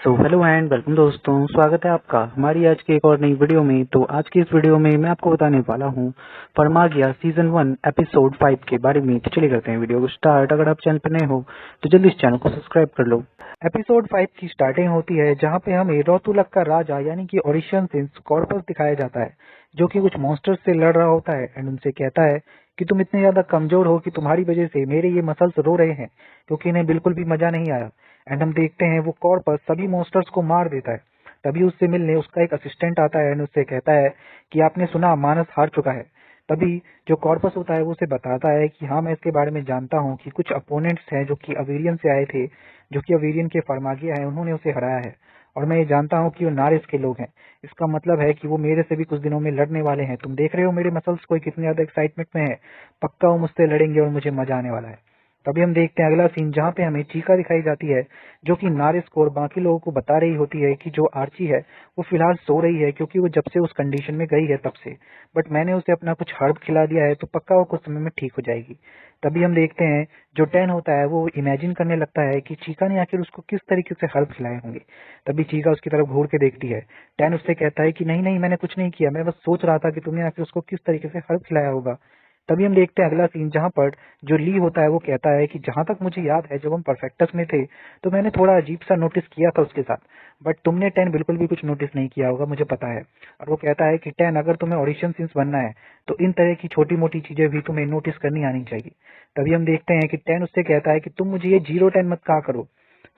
Hello and welcome दोस्तों, स्वागत है आपका हमारी आज की एक और नई वीडियो में। तो आज की इस वीडियो में मैं आपको बताने वाला हूँ फर्मागिया सीजन 1 एपिसोड 5 के बारे में। तो चलिए करते हैं वीडियो को स्टार्ट। अगर आप चैनल पर नए हो तो जल्दी इस चैनल को सब्सक्राइब कर लो। एपिसोड 5 की स्टार्टिंग होती है जहाँ पे हमें रोतुलक का राजा यानी कि ओरिशन सिंस कॉर्पस दिखाया जाता है, जो कि कुछ मॉन्स्टर्स से लड़ रहा होता है एंड उनसे कहता है कि तुम इतने ज्यादा कमजोर हो कि तुम्हारी वजह से मेरे ये मसल्स रो रहे हैं, क्योंकि इन्हें बिल्कुल भी मजा नहीं आया। एंड हम देखते हैं वो कॉर्पस सभी मॉन्स्टर्स को मार देता है। तभी उससे मिलने उसका एक असिस्टेंट आता है एंड उससे कहता है कि आपने सुना मानस हार चुका है। तभी जो कॉर्पस होता है वो उसे बताता है कि हाँ, मैं इसके बारे में जानता हूँ कि कुछ अपोनेंट्स हैं जो कि अवेरियन से आए थे, जो कि अवेरियन के फर्मागिया हैं, उन्होंने उसे हराया है। और मैं ये जानता हूँ कि वो नारिस के लोग हैं। इसका मतलब है कि वो मेरे से भी कुछ दिनों में लड़ने वाले हैं। तुम देख रहे हो मेरे मसल्स को कितने ज्यादा एक्साइटमेंट में है। पक्का वो मुझसे लड़ेंगे और मुझे मजा आने वाला है। तभी हम देखते हैं अगला सीन जहाँ पे हमें चीका दिखाई जाती है, जो कि नारिस को और बाकी लोगों को बता रही होती है कि जो आर्ची है वो फिलहाल सो रही है, क्योंकि वो जब से उस कंडीशन में गई है तब से। बट मैंने उसे अपना कुछ हर्ब खिला दिया है तो पक्का वो कुछ समय में ठीक हो जाएगी। तभी हम देखते हैं जो टैन होता है वो इमेजिन करने लगता है कि चीका ने आखिर उसको किस तरीके से हर्ब खिलाए होंगे। तभी चीका उसकी तरफ घूर के देखती है। टैन उससे कहता है कि नहीं नहीं, मैंने कुछ नहीं किया, मैं बस सोच रहा था कि तुमने आखिर उसको किस तरीके से हर्ब खिलाया होगा। तभी हम देखते हैं अगला सीन जहाँ पर जो ली होता है वो कहता है कि जहां तक मुझे याद है जब हम परफेक्टस में थे तो मैंने थोड़ा अजीब सा नोटिस किया था उसके साथ, बट तुमने टैन बिल्कुल भी कुछ नोटिस नहीं किया होगा, मुझे पता है। और वो कहता है कि टैन, अगर तुम्हें ऑडिशन सीन्स बनना है तो इन तरह की छोटी मोटी चीजें भी तुम्हें नोटिस करनी आनी चाहिए। तभी हम देखते हैं कि टैन उससे कहता है कि तुम मुझे ये 0-10 मत कहा करो।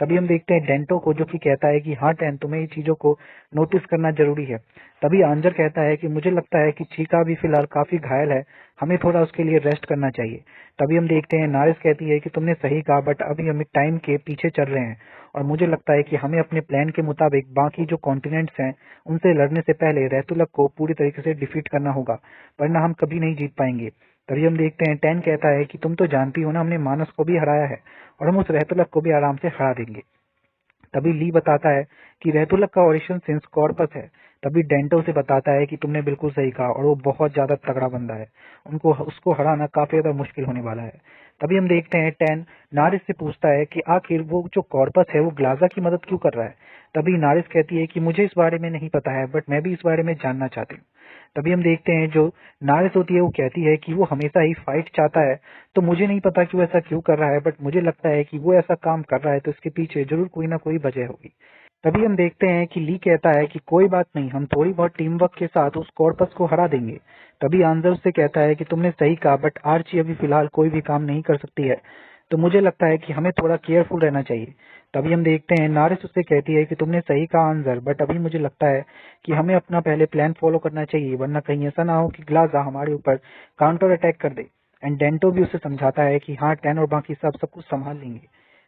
तभी हम देखते हैं डेंटो को, जो कि कहता है कि हाँ टैन, तुम्हें ये चीजों को नोटिस करना जरूरी है। तभी आंजर कहता है कि मुझे लगता है कि चीका भी फिलहाल काफी घायल है, हमें थोड़ा उसके लिए रेस्ट करना चाहिए। तभी हम देखते हैं नारिस कहती है कि तुमने सही कहा, बट अभी हम टाइम के पीछे चल रहे हैं और मुझे लगता है कि हमें अपने प्लान के मुताबिक बाकी जो कॉन्टिनेंट्स हैं उनसे लड़ने से पहले रेतुलक को पूरी तरीके से डिफीट करना होगा, वरना हम कभी नहीं जीत पाएंगे। तभी हम देखते हैं टैन कहता है कि तुम तो जानती हो ना, हमने मानस को भी हराया है और हम उस रेतुलक को भी आराम से हरा देंगे। तभी ली बताता है कि रेतुलक का ओरिजिन सिंस कॉर्पस है। तभी डेंटो से बताता है कि तुमने बिल्कुल सही कहा और वो बहुत ज्यादा तगड़ा बंदा है, उनको उसको हराना काफी ज्यादा मुश्किल होने वाला है। तभी हम देखते हैं टैन नारिस से पूछता है कि आखिर वो जो कॉर्पस है वो ग्लाजा की मदद क्यों कर रहा है। तभी नारिस कहती है कि मुझे इस बारे में नहीं पता है, बट मैं भी इस बारे में जानना चाहती हूँ। तभी हम देखते हैं जो नारिस होती है वो कहती है कि वो हमेशा ही फाइट चाहता है, तो मुझे नहीं पता कि वो ऐसा क्यों कर रहा है, बट मुझे लगता है कि वो ऐसा काम कर रहा है तो इसके पीछे जरूर कोई ना कोई वजह होगी। तभी हम देखते हैं कि ली कहता है कि कोई बात नहीं, हम थोड़ी बहुत टीम वर्क के साथ उस कॉर्पस को हरा देंगे। तभी आंजर से कहता है कि तुमने सही कहा, बट आर्ची अभी फिलहाल कोई भी काम नहीं कर सकती है, तो मुझे लगता है कि हमें थोड़ा केयरफुल रहना चाहिए। तभी हम देखते हैं नारिस उससे कहती है कि तुमने सही कहा आंजर, बट अभी मुझे लगता है कि हमें अपना पहले प्लान फॉलो करना चाहिए, वरना कहीं ऐसा ना हो कि ग्लाजा हमारे ऊपर काउंटर अटैक कर दे। एंड डेंटो भी उसे समझाता है कि हाँ टैन और बाकी सब कुछ संभाल लेंगे।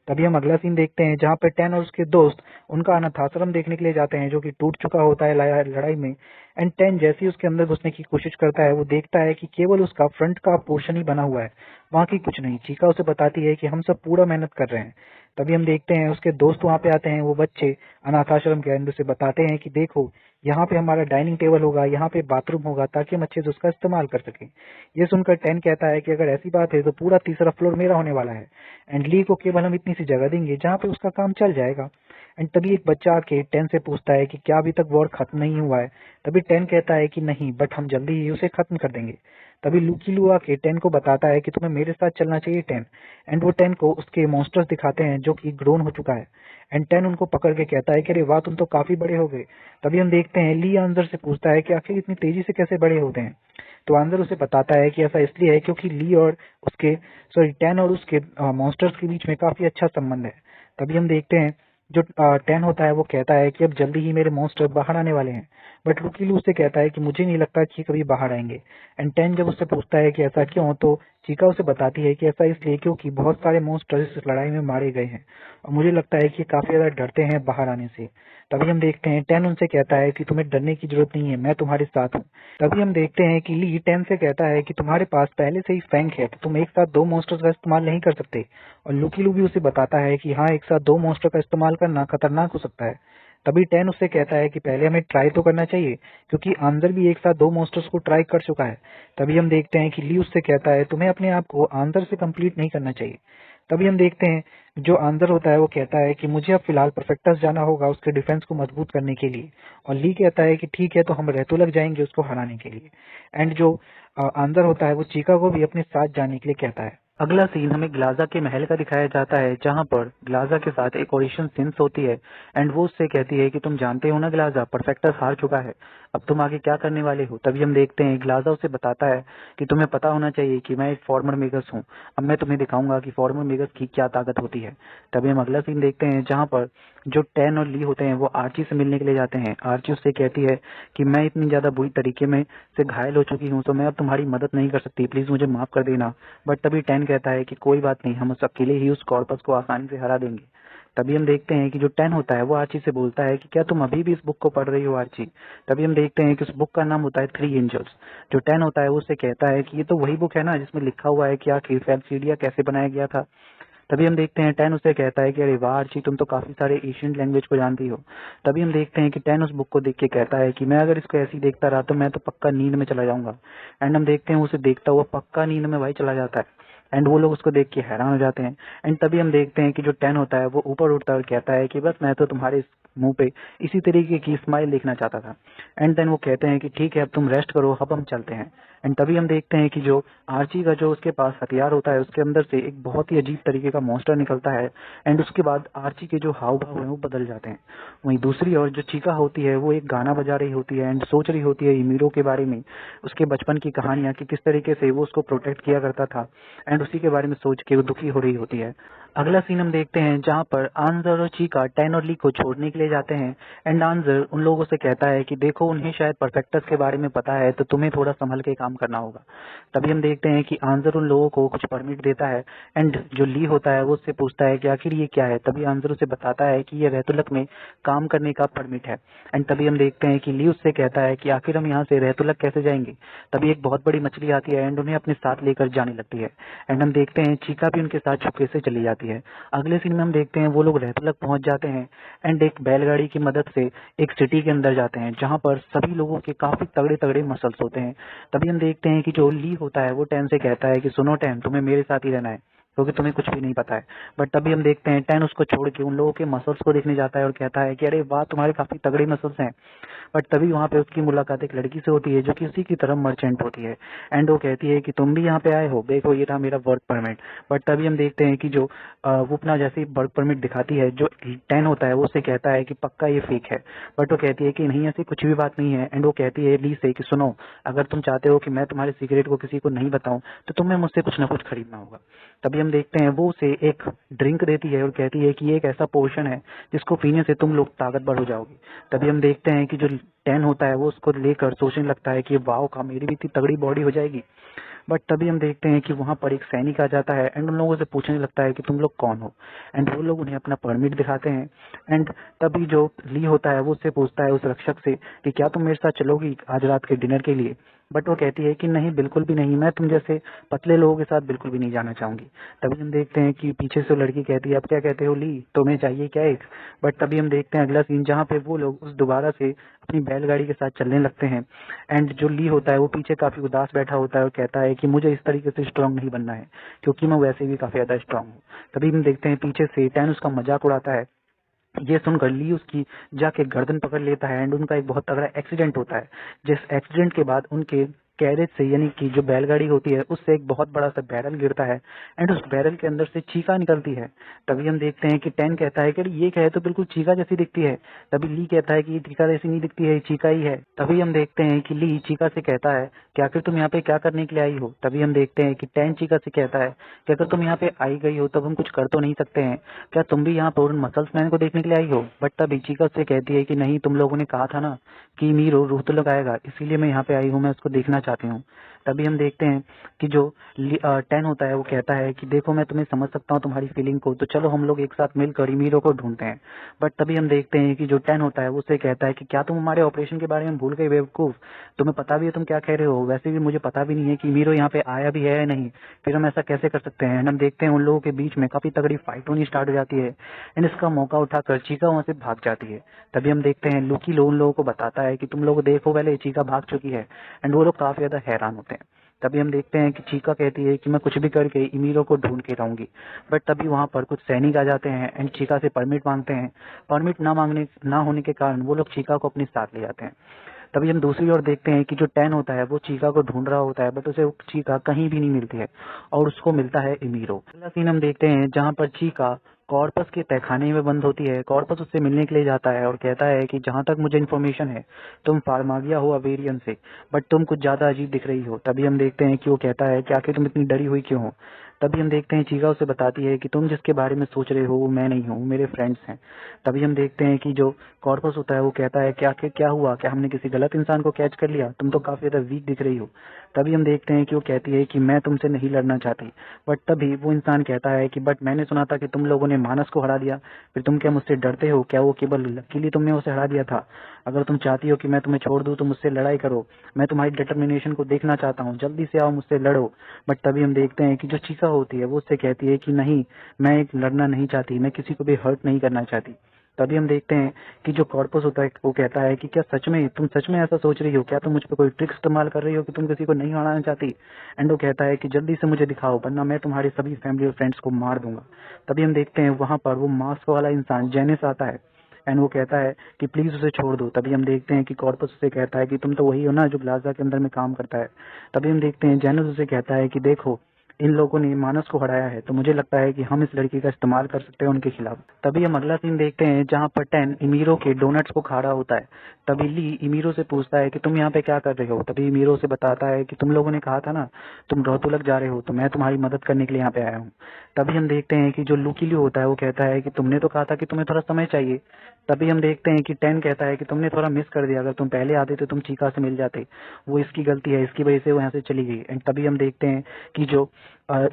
तभी हम अगला सीन देखते हैं जहाँ पे टैन और उसके दोस्त उनका अनाथाश्रम देखने के लिए जाते हैं, जो कि टूट चुका होता है लड़ाई में। एंड टैन जैसे ही उसके अंदर घुसने की कोशिश करता है वो देखता है कि केवल उसका फ्रंट का पोर्शन ही बना हुआ है, बाकी कुछ नहीं। चीका उसे बताती है कि हम सब पूरा मेहनत कर रहे हैं। तभी हम देखते हैं उसके दोस्त वहाँ पे आते हैं, वो बच्चे अनाथाश्रम के, एंड उसे बताते हैं कि देखो यहाँ पे हमारा डाइनिंग टेबल होगा, यहाँ पे बाथरूम होगा, ताकि हम अच्छे से उसका इस्तेमाल कर सकें। ये सुनकर टैन कहता है कि अगर ऐसी बात है तो पूरा तीसरा फ्लोर मेरा होने वाला है, एंड ली को केवल हम इतनी सी जगह देंगे जहाँ पे उसका काम चल जाएगा। एंड तभी एक बच्चा आके टैन से पूछता है कि क्या अभी तक वॉर खत्म नहीं हुआ है। तभी टैन कहता है कि नहीं, बट हम जल्दी ही उसे खत्म कर देंगे। तभी लूकी लू आके टैन को बताता है कि तुम्हें मेरे साथ चलना चाहिए टैन। एंड वो टैन को उसके मॉन्स्टर्स दिखाते हैं जो कि ग्रोन हो चुका है। एंड टैन उनको पकड़ के कहता है कि अरे वाह, तुम तो काफी बड़े हो गए। तभी हम देखते हैं ली आंजर से पूछता है कि आखिर इतनी तेजी से कैसे बड़े होते हैं। तो आंजर उसे बताता है कि ऐसा इसलिए है क्योंकि ली और उसके टैन और उसके मॉन्स्टर्स के बीच में काफी अच्छा संबंध है। तभी हम देखते हैं जो टैन होता है वो कहता है कि अब जल्दी ही मेरे मॉन्स्टर बाहर आने वाले हैं, बट रुकीलू उससे कहता है कि मुझे नहीं लगता कि कभी बाहर आएंगे। एंड टैन जब उससे पूछता है कि ऐसा क्यों, तो चीका उसे बताती है कि ऐसा इसलिए क्योंकि बहुत सारे मॉन्स्टर इस लड़ाई में मारे गए हैं और मुझे लगता है कि काफी ज्यादा डरते हैं बाहर आने से। तभी हम देखते हैं टैन उनसे कहता है कि तुम्हें डरने की जरूरत नहीं है, मैं तुम्हारे साथ हूँ। तभी हम देखते हैं कि ली टैन से कहता है कि तुम्हारे पास पहले से ही फैंक है, तो तुम एक साथ दो मॉन्स्टर्स का इस्तेमाल नहीं कर सकते। और लुकी लू भी उसे बताता है कि हाँ, एक साथ दो मॉन्स्टर का इस्तेमाल करना खतरनाक हो सकता है। तभी टैन उससे कहता है कि पहले हमें ट्राई तो करना चाहिए, क्योंकि आंजर भी एक साथ दो मॉन्स्टर्स को ट्राई कर चुका है। तभी हम देखते हैं कि ली उससे कहता है तुम्हें अपने आप को आंजर से कंप्लीट नहीं करना चाहिए। तभी हम देखते हैं जो आंसर होता है वो कहता है कि मुझे अब फिलहाल परफेक्टस जाना होगा उसके डिफेंस को मजबूत करने के लिए, और ली कहता है कि ठीक है तो हम रेतुलक जाएंगे उसको हराने के लिए। एंड जो आंसर होता है वो चीका को भी अपने साथ जाने के लिए कहता है। अगला सीन हमें ग्लाजा के महल का दिखाया जाता है, जहां पर ग्लाजा के साथ एक ऑडिशन सिंस होती है एंड वो उससे कहती है कि तुम जानते हो ना ग्लाजा, परफेक्टस हार चुका है, अब तुम आगे क्या करने वाले हो। तभी हम देखते हैं ग्लाजा उसे बताता है कि तुम्हें पता होना चाहिए कि मैं एक फॉर्मर मेगस हूँ, अब मैं तुम्हें दिखाऊंगा कि फॉर्मर मेगस की क्या ताकत होती है। तभी हम अगला सीन देखते हैं जहाँ पर जो टैन और ली होते हैं वो आर्ची से मिलने के लिए जाते हैं। आर्ची उससे कहती है कि मैं इतनी ज्यादा बुरी तरीके में से घायल हो चुकी हूँ तो मैं अब तुम्हारी मदद नहीं कर सकती, प्लीज मुझे माफ कर देना। बट तभी टैन कहता है कि कोई बात नहीं, हम उस अकेले ही उस कॉर्पस को आसानी से हरा देंगे। तभी हम देखते हैं कि जो टैन होता है वो आर्ची से बोलता है कि क्या तुम अभी भी इस बुक को पढ़ रही हो आर्ची। तभी हम देखते हैं कि उस बुक का नाम होता है 3 एंजल्स। जो टैन होता है वो उससे कहता है कि ये तो वही बुक है ना जिसमें लिखा हुआ है कि आखिर फैल्सीडिया कैसे बनाया गया था। तभी हम देखते हैं टैन उससे कहता है कि अरे वाह आर्ची, तुम तो काफी सारे एशियंट लैंग्वेज को जानती हो। तभी हम देखते हैं कि टैन उस बुक को देख के कहता है कि मैं अगर इसको ऐसे ही देखता रहा तो मैं तो पक्का नींद में चला जाऊंगा। एंड हम देखते हैं उसे देखता हुआ पक्का नींद में भाई चला जाता है। एंड वो लोग उसको देख के हैरान हो जाते हैं। एंड तभी हम देखते हैं कि जो टैन होता है वो ऊपर उठता और कहता है कि बस मैं तो तुम्हारे मुंह पे इसी तरीके की स्माइल देखना चाहता था। एंड देन वो कहते हैं कि ठीक है अब तुम रेस्ट करो, अब हम चलते हैं। एंड तभी हम देखते हैं कि जो आर्ची का जो उसके पास हथियार होता है उसके अंदर से एक बहुत ही अजीब तरीके का मॉन्स्टर निकलता है। एंड उसके बाद आर्ची के जो हाव भाव हैं वो बदल जाते हैं। वहीं दूसरी ओर जो चीका होती है वो एक गाना बजा रही होती है एंड सोच रही होती है ईमीरो के बारे में, उसके बचपन की कहानियां कि किस तरीके से वो उसको प्रोटेक्ट किया करता था। एंड उसी के बारे में सोच के वो दुखी हो रही होती है। अगला सीन हम देखते हैं जहाँ पर आंजर और चीका टैन और ली को छोड़ने के लिए जाते हैं। एंड आंजर उन लोगों से कहता है कि देखो उन्हें शायद परफेक्टस के बारे में पता है तो तुम्हें थोड़ा संभल के काम करना होगा। तभी हम देखते हैं कि आंजर उन लोगों को कुछ परमिट देता है एंड जो ली होता है वो उससे पूछता है कि आखिर ये क्या है। तभी आंजर उसे बताता है कि ये रेतुलक में काम करने का परमिट है। एंड तभी हम देखते हैं कि ली उससे कहता है कि आखिर हम यहाँ से रेतुलक कैसे जाएंगे। तभी एक बहुत बड़ी मछली आती है एंड उन्हें अपने साथ लेकर जाने लगती है। एंड हम देखते हैं चीका भी उनके साथ छुपके से चली जाती है। अगले सीन में हम देखते हैं वो लोग रेतुलक पहुंच जाते हैं एंड एक बैलगाड़ी की मदद से एक सिटी के अंदर जाते हैं जहां पर सभी लोगों के काफी तगड़े तगड़े मसल्स होते हैं। तभी हम देखते हैं कि जो ली होता है वो टैन से कहता है कि सुनो टैन, तुम्हें मेरे साथ ही रहना है क्योंकि तुम्हें कुछ भी नहीं पता है। बट तभी हम देखते हैं टैन उसको छोड़ के उन लोगों के मसल्स को देखने जाता है और कहता है कि अरे वाह तुम्हारे काफी तगड़े मसल्स हैं। बट तभी वहाँ पे उसकी मुलाकात एक लड़की से होती है जो कि उसी की तरह मर्चेंट होती है। एंड वो कहती है कि तुम भी यहाँ पे आए हो, देखो ये रहा मेरा वर्क परमिट। बट तभी हम देखते हैं कि जो वो अपना जैसे वर्क परमिट दिखाती है, जो टैन होता है वो उससे कहता है कि पक्का ये फेक है। बट वो कहती है कि नहीं ऐसी कुछ भी बात नहीं है। एंड वो कहती है ली से कि सुनो, अगर तुम चाहते हो कि मैं तुम्हारे सीक्रेट को किसी को नहीं बताऊं तो तुम्हें मुझसे कुछ ना कुछ खरीदना होगा। तभी हम देखते हैं वो उसे एक ड्रिंक देती है और कहती है कि ये एक ऐसा पोर्शन है जिसको पीने से तुम लोग ताकतवर हो जाओगे। तभी हम देखते हैं कि जो टैन होता है वो उसको लेकर सोचने लगता है कि वाओ का मेरी भी इतनी तगड़ी बॉडी हो जाएगी। बट तभी हम देखते हैं कि वहां पर एक सैनिक आ जाता है एंड उन लोगों से पूछने लगता है कि तुम लोग कौन हो। एंड वो लोग उन्हें अपना परमिट दिखाते हैं। एंड तभी जो ली होता है वो उससे पूछता है उस रक्षक से कि क्या तुम मेरे साथ चलोगी आज रात के डिनर के लिए। बट वो कहती है कि नहीं बिल्कुल भी नहीं, मैं तुम जैसे पतले लोगों के साथ बिल्कुल भी नहीं जाना चाहूंगी। तभी हम देखते हैं कि पीछे से वो लड़की कहती है अब क्या कहते हो ली, तुम्हें चाहिए क्या एक। बट तभी हम देखते हैं अगला सीन जहाँ पे वो लोग उस दोबारा से अपनी बैलगाड़ी के साथ चलने लगते हैं। एंड जो ली होता है वो पीछे काफी उदास बैठा होता है और कहता है कि मुझे इस तरीके से स्ट्रांग नहीं बनना है क्योंकि मैं वैसे भी काफी ज्यादा स्ट्रांग हूँ। तभी हम देखते हैं पीछे से टैन उसका मजाक उड़ाता है। ये सुनकर ली उसकी जाके गर्दन पकड़ लेता है एंड उनका एक बहुत तगड़ा एक्सीडेंट होता है। जिस एक्सीडेंट के बाद उनके कैरेज से यानी कि जो बैलगाड़ी होती है उससे एक बहुत बड़ा सा बैरल गिरता है एंड उस बैरल के अंदर से चीका निकलती है। तभी हम देखते हैं कि टैन कहता है कि अरे ये क्या है, तो बिल्कुल चीका जैसी दिखती है। तभी ली कहता है कि ये चीका जैसी नहीं दिखती है, ये चीका ही है। तभी हम देखते हैं कि ली चीका से कहता है कि आखिर तुम यहाँ पे क्या करने के लिए आई हो। तभी हम देखते हैं कि टैन चीका से कहता है कि अगर तुम यहाँ पे आई गई हो तब हम कुछ कर तो नहीं सकते हैं, क्या तुम भी यहाँ पर मसल्स मैन को देखने के लिए आई हो। बट तभी चीका से कहती है कि नहीं, तुम लोगों ने कहा था ना कि मीरो रूह तो लगाएगा, इसीलिए मैं यहाँ पे आई हूँ, मैं उसको देखना चाहती हूँ। तभी हम देखते हैं कि जो टैन होता है वो कहता है कि देखो मैं तुम्हें समझ सकता हूँ तुम्हारी फीलिंग को, तो चलो हम लोग एक साथ मिलकर मीरो को ढूंढते हैं। बट तभी हम देखते हैं कि जो टैन होता है वो उससे कहता है कि क्या तुम हमारे ऑपरेशन के बारे में भूल गए बेवकूफ, तुम्हें पता भी है तुम क्या कह रहे हो, वैसे भी मुझे पता भी नहीं है कि मीरो यहाँ पे आया भी है या नहीं, फिर हम ऐसा कैसे कर सकते हैं। हम देखते हैं उन लोगों के बीच में काफी तगड़ी फाइट होनी स्टार्ट हो जाती है एंड इसका मौका उठाकर चीका वहां से भाग जाती है। तभी हम देखते हैं लुकी उन लोगों को बताता है कि तुम लोग देखो पहले चीका भाग चुकी है एंड वो लोग काफी ज्यादा हैरान होते हैं। तभी हम देखते हैं कि चीका कहती है कि मैं कुछ भी करके इमीरो को ढूंढ के लाऊंगी। बट तभी वहां पर कुछ सैनिक आ जाते हैं एंड चीका से परमिट मांगते हैं। परमिट ना होने के कारण वो लोग चीका को अपने साथ ले जाते हैं। तभी हम दूसरी ओर देखते हैं कि जो टैन होता है वो चीका को ढूंढ रहा होता है, बट उसे चीका कहीं भी नहीं मिलती है और उसको मिलता है इमीरो। अगला सीन हम देखते हैं जहाँ पर चीका कॉर्पस के तहखाने में बंद होती है। कॉर्पस उससे मिलने के लिए जाता है और कहता है कि जहां तक मुझे इन्फॉर्मेशन है तुम फार्मागिया हो अवेरियन से, बट तुम कुछ ज्यादा अजीब दिख रही हो। तभी हम देखते हैं कि वो कहता है कि आखिर तुम इतनी डरी हुई क्यों हो। तभी हम देखते हैं चीका उसे बताती है कि तुम जिसके बारे में सोच रहे हो वो मैं नहीं हूँ, मेरे फ्रेंड्स हैं। तभी हम देखते हैं कि जो कॉर्पस होता है वो कहता है क्या क्या हुआ, क्या हमने किसी गलत इंसान को कैच कर लिया, तुम तो काफी ज्यादा वीक दिख रही हो। तभी हम देखते हैं कि वो कहती है कि मैं तुमसे नहीं लड़ना चाहती। बट तभी वो इंसान कहता है कि बट मैंने सुना था कि तुम लोगों ने मानस को हरा दिया, फिर तुम क्या मुझसे डरते हो? क्या वो केवल लकीली तुमने उसे हरा दिया था? अगर तुम चाहती हो कि मैं तुम्हें छोड़ दूं तो मुझसे लड़ाई करो, मैं तुम्हारी डिटर्मिनेशन को देखना चाहता हूँ, जल्दी से आओ मुझसे लड़ो। बट तभी हम देखते हैं कि जो चीका होती है वो उससे कहती है कि नहीं, मैं एक लड़ना नहीं चाहती, मैं किसी को भी हर्ट नहीं करना चाहती। तभी हम देखते हैं कि जो कॉर्पस होता है वो कहता है कि क्या सच में तुम सच में ऐसा सोच रही हो? क्या तुम मुझ पर कोई ट्रिक इस्तेमाल कर रही हो कि तुम किसी को नहीं हराना चाहती? एंड वो कहता है कि जल्दी से मुझे दिखाओ वरना मैं तुम्हारी सभी फैमिली और फ्रेंड्स को मार दूंगा। तभी हम देखते हैं वहां पर वो मास्क वाला इंसान जेनिस आता है एंड वो कहता है कि प्लीज उसे छोड़ दो। तभी हम देखते हैं कि कॉर्पस उसे कहता है कि तुम तो वही हो ना जो प्लाजा के अंदर में काम करता है। तभी हम देखते हैं जेनिस उसे कहता है कि देखो, इन लोगों ने मानस को हराया है तो मुझे लगता है कि हम इस लड़की का इस्तेमाल कर सकते हैं उनके खिलाफ। तभी हम अगला सीन देखते हैं जहां पर टैन इमीरो के डोनट्स को खा रहा होता है। तभी ली इमीरो से पूछता है कि तुम यहाँ पे क्या कर रहे हो। तभी इमीरो से बताता है कि तुम लोगों ने कहा था ना तुम रोहतुलक जा रहे हो, तो मैं तुम्हारी मदद करने के लिए यहाँ पे आया हूँ। तभी हम देखते हैं कि जो लुकीलियो होता है वो कहता है कि तुमने तो कहा था कि तुम्हें थोड़ा समय चाहिए। तभी हम देखते हैं कि टैन कहता है कि तुमने थोड़ा मिस कर दिया, अगर तुम पहले आते तो तुम चीका से मिल जाते, वो इसकी गलती है, इसकी वजह से वो यहाँ से चली गई। एंड तभी हम देखते हैं कि जो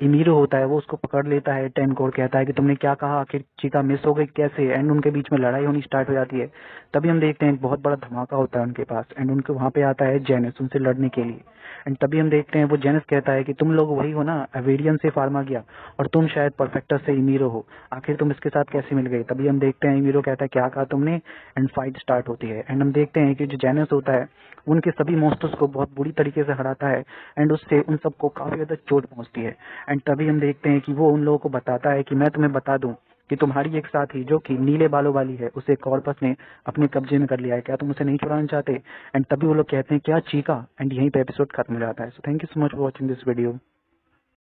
इमीरो होता है वो उसको पकड़ लेता है टैन को और कहता है कि तुमने क्या कहा, आखिर चीका मिस हो गई कैसे? एंड उनके बीच में लड़ाई होनी स्टार्ट हो जाती है। तभी हम देखते हैं एक बहुत बड़ा धमाका होता है उनके पास एंड उनके वहां पे आता है जेनिस उनसे लड़ने के लिए। एंड तभी हम देखते हैं वो जेनिस कहता है कि तुम लोग वही हो ना अवेरियन से फार्मागिया, और तुम शायद परफेक्टर से इमीरो हो, आखिर तुम इसके साथ कैसे मिल गई? तभी हम देखते हैं इमीरो कहता है क्या कहा तुमने, एंड फाइट स्टार्ट होती है। एंड हम देखते हैं कि जो जेनिस होता है उनके सभी मॉन्स्टर्स को बहुत बुरी तरीके से हराता है एंड उससे उन सबको काफी ज्यादा चोट पहुंचती है। एंड तभी हम देखते हैं कि वो उन लोगों को बताता है कि मैं तुम्हें बता दूं कि तुम्हारी एक साथी जो कि नीले बालों वाली है उसे कॉर्पस ने अपने कब्जे में कर लिया है, क्या तुम उसे नहीं छुड़ाना चाहते? एंड तभी वो लोग कहते हैं क्या चीका, एंड यहीं पे एपिसोड खत्म हो जाता है। So thank you so much for watching this video.